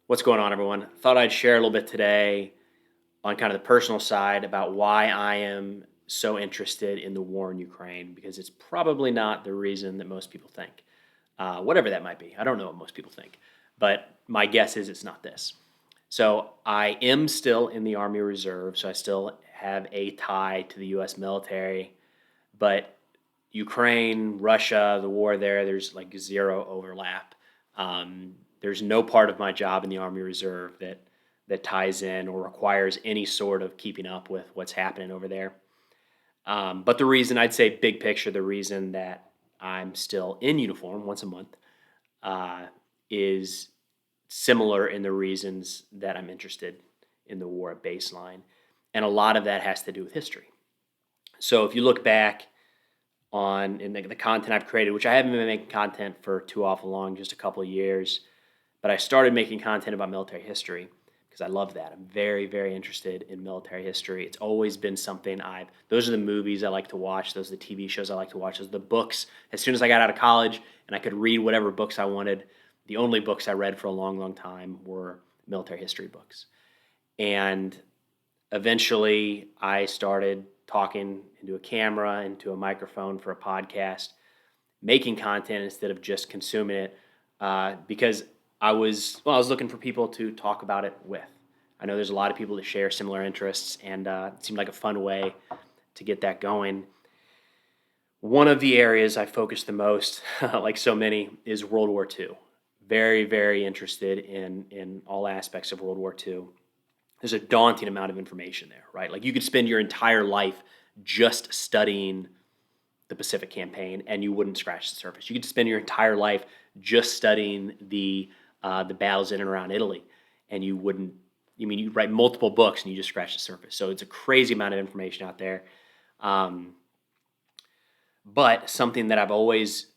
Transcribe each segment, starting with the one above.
What's going on, everyone? Thought I'd share a little bit today on kind of the personal side about why I am so interested in the war in Ukraine, because it's probably not the reason that most people think. Whatever that might be. I don't know what most people think, but my guess is it's not this. So I am still in the Army Reserve, so I still have a tie to the U.S. military, but Ukraine, Russia, the war there's like zero overlap. There's no part of my job in the Army Reserve that ties in or requires any sort of keeping up with what's happening over there. But the reason, I'd say big picture, the reason that I'm still in uniform once a month uh, is similar in the reasons that I'm interested in the war at baseline. And a lot of that has to do with history. So if you look back on in the content I've created, which I haven't been making content for too awful long, just a couple of years, but I started making content about military history because I love that. I'm very, very interested in military history. It's always been something those are the movies I like to watch. Those are the TV shows I like to watch. Those are the books. As soon as I got out of college and I could read whatever books I wanted, the only books I read for a long, long time were military history books. And eventually I started talking into a camera, into a microphone for a podcast, making content instead of just consuming it, because I was looking for people to talk about it with. I know there's a lot of people that share similar interests, and it seemed like a fun way to get that going. One of the areas I focus the most, like so many, is World War II. Very, very interested in all aspects of World War II. There's a daunting amount of information there, right? Like you could spend your entire life just studying the Pacific campaign, and you wouldn't scratch the surface. You could spend your entire life just studying the battles in and around Italy, and you wouldn't. I mean, you write multiple books, and you just scratch the surface. So it's a crazy amount of information out there. Um, but something that I've always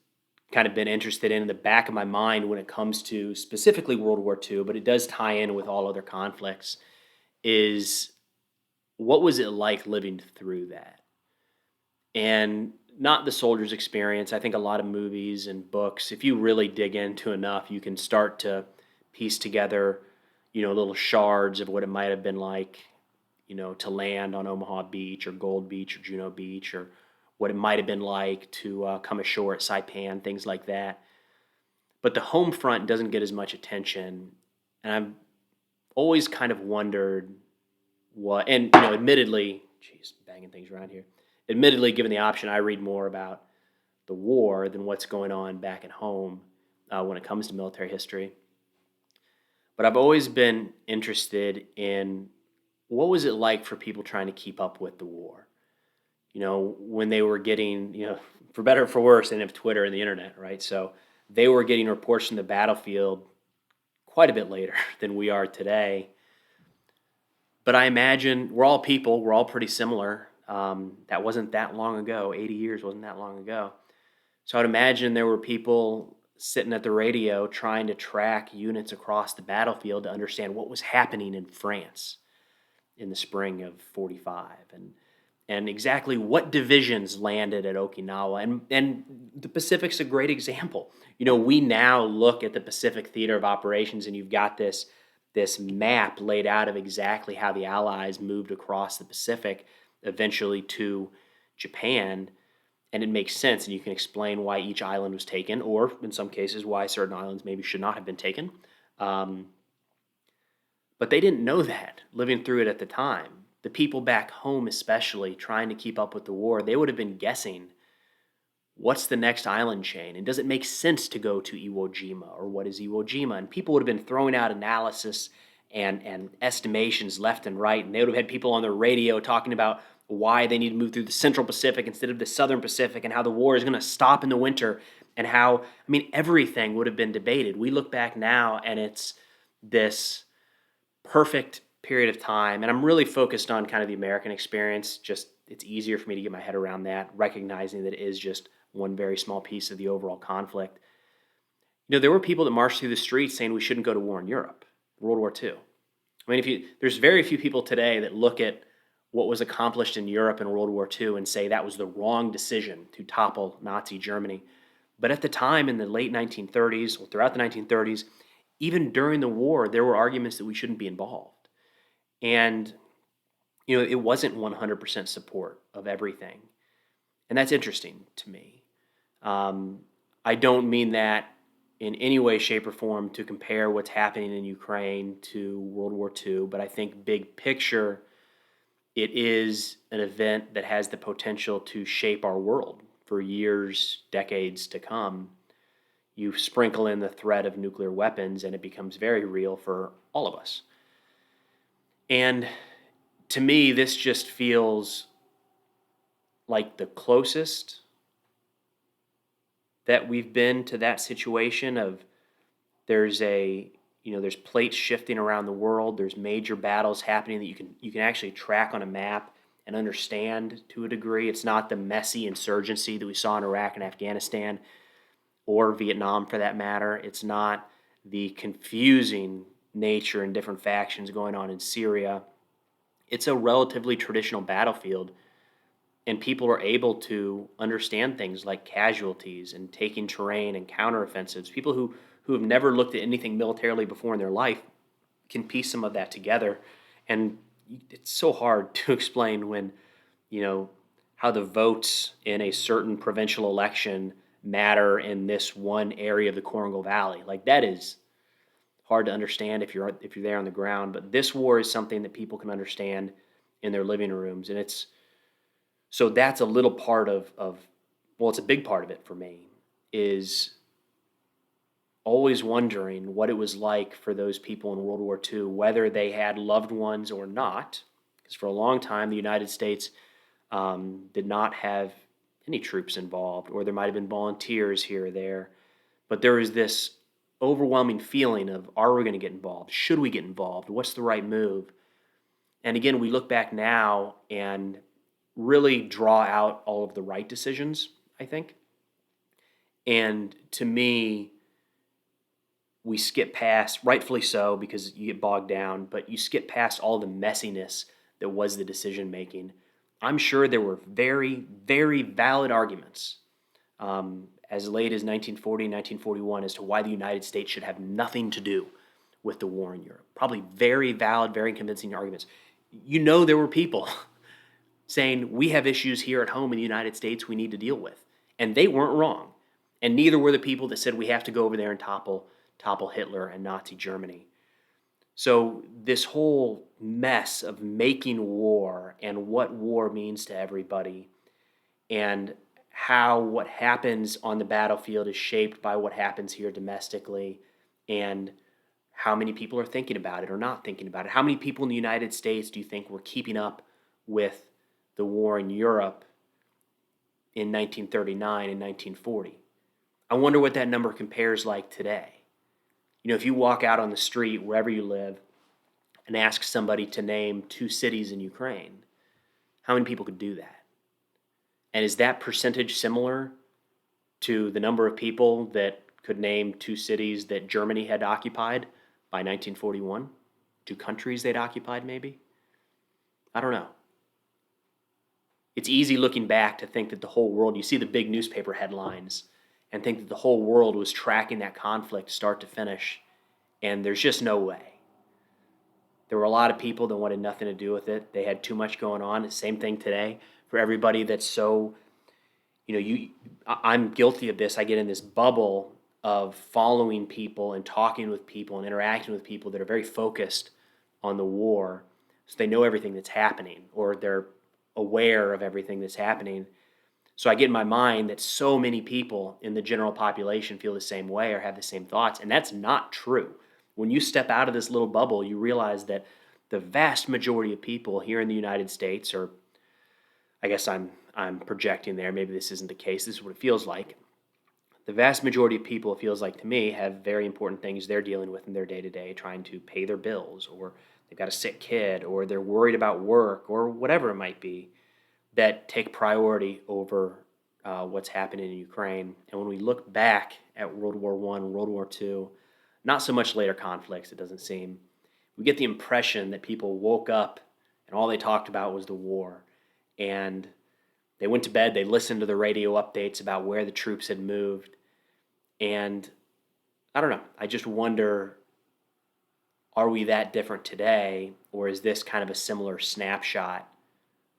kind of been interested in the back of my mind when it comes to specifically World War II, but it does tie in with all other conflicts, is what was it like living through that? And not the soldier's experience. I think a lot of movies and books, if you really dig into enough, you can start to piece together, little shards of what it might have been like, to land on Omaha Beach or Gold Beach or Juno Beach, or what it might have been like to come ashore at Saipan, things like that. But the home front doesn't get as much attention. And I've always kind of wondered admittedly, geez, banging things around here. Admittedly, given the option, I read more about the war than what's going on back at home when it comes to military history. But I've always been interested in what was it like for people trying to keep up with the war. When they were getting, for better or for worse, they didn't have Twitter and the internet, right? So they were getting reports from the battlefield quite a bit later than we are today. But I imagine we're all people. We're all pretty similar. That wasn't that long ago. 80 years wasn't that long ago. So I'd imagine there were people sitting at the radio trying to track units across the battlefield to understand what was happening in France in the spring of 45 and exactly what divisions landed at Okinawa. And the Pacific's a great example. We now look at the Pacific Theater of Operations, and you've got this map laid out of exactly how the Allies moved across the Pacific, eventually to Japan, and it makes sense, and you can explain why each island was taken, or in some cases why certain islands maybe should not have been taken. But they didn't know that living through it at the time. The people back home, especially trying to keep up with the war, they would have been guessing, what's the next island chain? And does it make sense to go to Iwo Jima, or what is Iwo Jima? And people would have been throwing out analysis and estimations left and right. And they would have had people on the radio talking about why they need to move through the Central Pacific instead of the Southern Pacific, and how the war is going to stop in the winter, and how, everything would have been debated. We look back now, and it's this perfect period of time. And I'm really focused on kind of the American experience. Just, it's easier for me to get my head around that, recognizing that it is just one very small piece of the overall conflict. There were people that marched through the streets saying we shouldn't go to war in Europe, World War II. There's very few people today that look at what was accomplished in Europe in World War II and say that was the wrong decision to topple Nazi Germany. But at the time, in the late 1930s, throughout the 1930s, even during the war, there were arguments that we shouldn't be involved. And, it wasn't 100% support of everything. And that's interesting to me. Um, I don't mean that in any way, shape, or form to compare what's happening in Ukraine to World War II, but I think big picture, it is an event that has the potential to shape our world for years, decades to come. You sprinkle in the threat of nuclear weapons, and it becomes very real for all of us. And to me, this just feels like the closest that we've been to that situation of there's there's plates shifting around the world, there's major battles happening that you can actually track on a map and understand to a degree. It's not the messy insurgency that we saw in Iraq and Afghanistan or Vietnam for that matter. It's not the confusing nature and different factions going on in Syria. It's a relatively traditional battlefield, and people are able to understand things like casualties and taking terrain and counteroffensives. People who have never looked at anything militarily before in their life can piece some of that together. And it's so hard to explain when, how the votes in a certain provincial election matter in this one area of the Korangal Valley. Like, that is hard to understand if you're there on the ground. But this war is something that people can understand in their living rooms, and so that's a little part of well, it's a big part of it for me, is always wondering what it was like for those people in World War II, whether they had loved ones or not. Because for a long time, the United States did not have any troops involved, or there might have been volunteers here or there. But there was this overwhelming feeling of, are we going to get involved? Should we get involved? What's the right move? And again, we look back now and really draw out all of the right decisions, I think. And to me, we skip past, rightfully so, because you get bogged down, but you skip past all the messiness that was the decision making. I'm sure there were very, very valid arguments as late as 1940, 1941 as to why the United States should have nothing to do with the war in Europe. Probably very valid, very convincing arguments. There were people saying, we have issues here at home in the United States we need to deal with. And they weren't wrong. And neither were the people that said we have to go over there and topple Hitler and Nazi Germany. So this whole mess of making war and what war means to everybody, and how what happens on the battlefield is shaped by what happens here domestically, and how many people are thinking about it or not thinking about it. How many people in the United States do you think were keeping up with the war in Europe in 1939 and 1940? I wonder what that number compares like today. If you walk out on the street, wherever you live, and ask somebody to name 2 cities in Ukraine, how many people could do that? And is that percentage similar to the number of people that could name 2 cities that Germany had occupied by 1941? 2 countries they'd occupied, maybe? I don't know. It's easy looking back to think that the whole world, you see the big newspaper headlines, and think that the whole world was tracking that conflict start to finish, and there's just no way. There were a lot of people that wanted nothing to do with it. They had too much going on. The same thing today for everybody that's so, I'm guilty of this. I get in this bubble of following people and talking with people and interacting with people that are very focused on the war, so they know everything that's happening, or they're aware of everything that's happening. So I get in my mind that so many people in the general population feel the same way or have the same thoughts, and that's not true. When you step out of this little bubble, you realize that the vast majority of people here in the United States, or I guess I'm projecting there, maybe this isn't the case, this is what it feels like. The vast majority of people, it feels like to me, have very important things they're dealing with in their day-to-day, trying to pay their bills, or they've got a sick kid, or they're worried about work, or whatever it might be, that take priority over what's happening in Ukraine. And when we look back at World War I, World War II, not so much later conflicts, it doesn't seem, we get the impression that people woke up and all they talked about was the war. And they went to bed, they listened to the radio updates about where the troops had moved. And I don't know, I just wonder are we that different today, or is this kind of a similar snapshot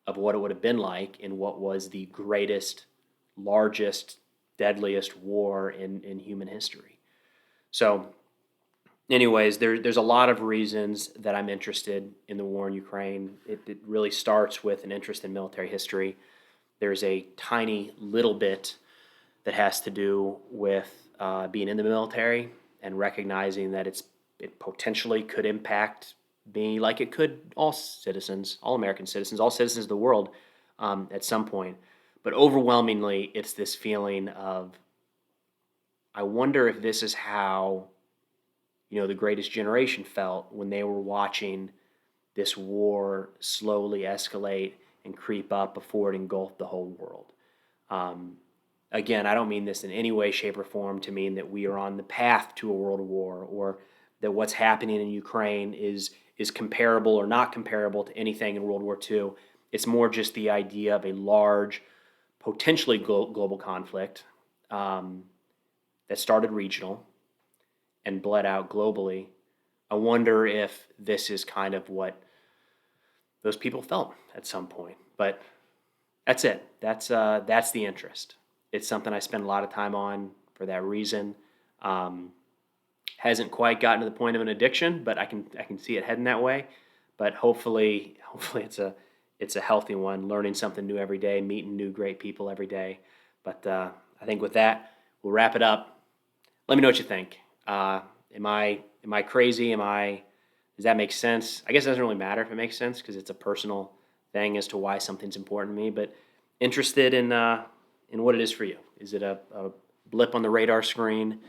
of what it would have been like in what was the greatest, largest, deadliest war in human history? So, anyways, there's a lot of reasons that I'm interested in the war in Ukraine. It really starts with an interest in military history. There's a tiny little bit that has to do with being in the military and recognizing that it potentially could impact me like it could all citizens, all American citizens, all citizens of the world at some point. But overwhelmingly, it's this feeling of, I wonder if this is how, the greatest generation felt when they were watching this war slowly escalate and creep up before it engulfed the whole world. Um, Again, I don't mean this in any way, shape, or form to mean that we are on the path to a world war, or that what's happening in Ukraine is comparable or not comparable to anything in World War II. It's more just the idea of a large, potentially global conflict that started regional and bled out globally. I wonder if this is kind of what those people felt at some point. But that's it. That's the interest. It's something I spend a lot of time on for that reason. Hasn't quite gotten to the point of an addiction, but I can see it heading that way. But hopefully it's a healthy one. Learning something new every day, meeting new great people every day. But I think with that, we'll wrap it up. Let me know what you think. Am I crazy? Does that make sense? I guess it doesn't really matter if it makes sense because it's a personal thing as to why something's important to me. But interested in what it is for you. Is it a blip on the radar screen?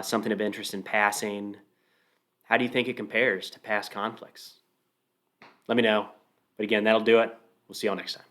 Something of interest in passing? How do you think it compares to past conflicts? Let me know. But again, that'll do it. We'll see y'all next time.